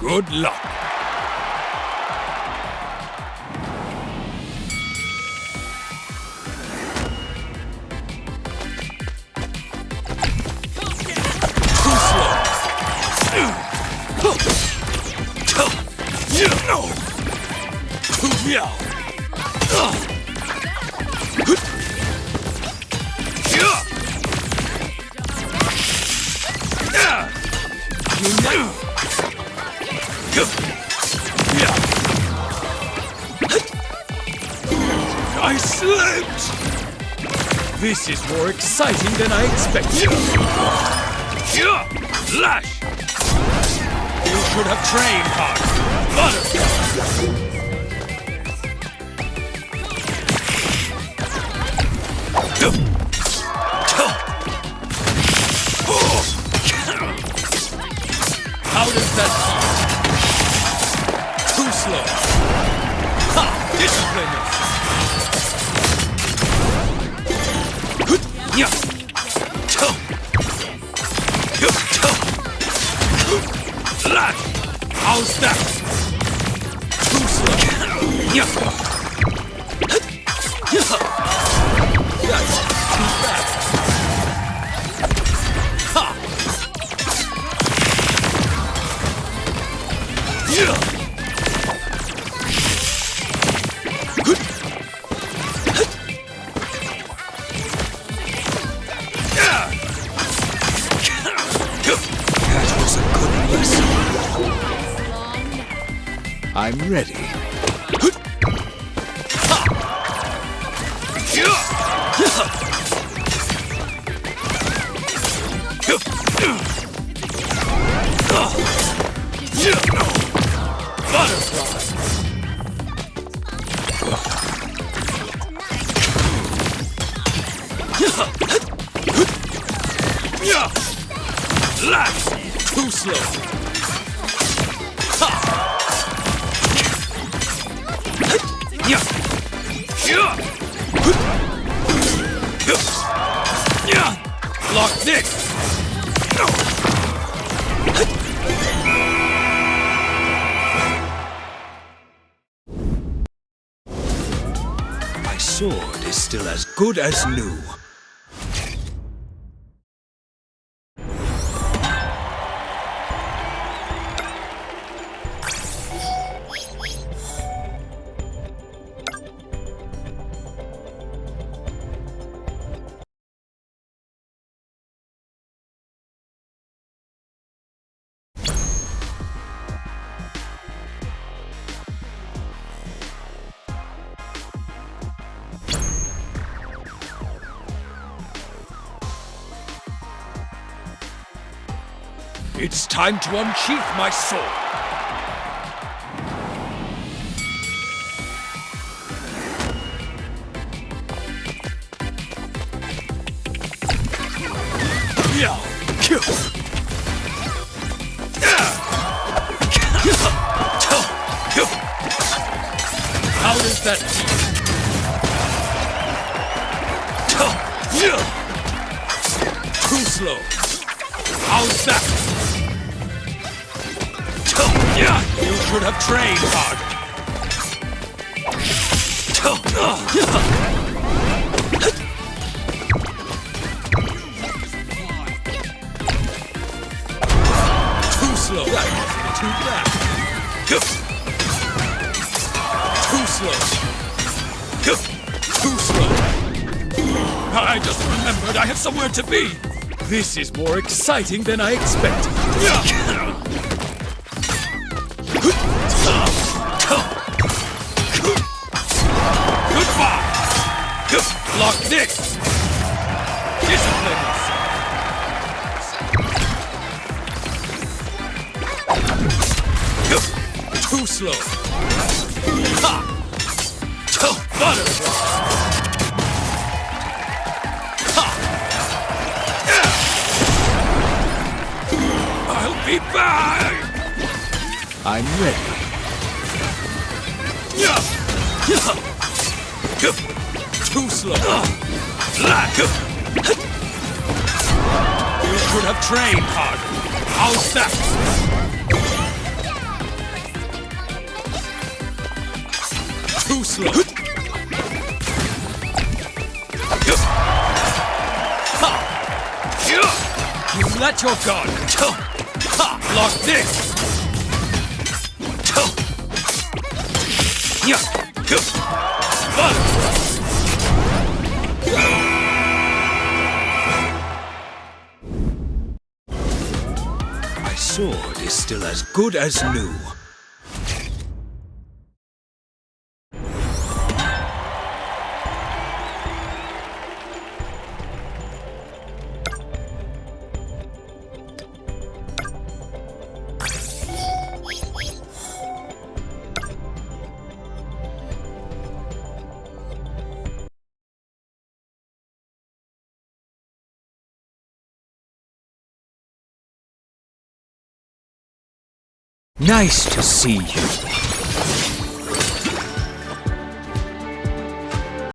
Good luck. Too slow. I slipped! This is more exciting than I expected. Lash! You should have trained hard. How does that feel? Too slow. Ha! Discipline Lash! How's that? Too slow. That's too fast. Ha! That was a good lesson. I'm ready. Lash! Too slow. Block this! My sword is still as good as new. It's time to unsheath my sword. How does that feel? Too slow. How's that? You should have trained hard. Too slow. That wasn't too bad. Too slow. Too slow. I just remembered I have somewhere to be. This is more exciting than I expected. Goodbye! Block this! Discipline yourself! Too slow! Ha! Butterfly! Ha! I'll be back! I'm ready. Too slow. You should have trained harder. How's that? too slow. You let your guard. Block this. My sword is still as good as new. Nice to see you.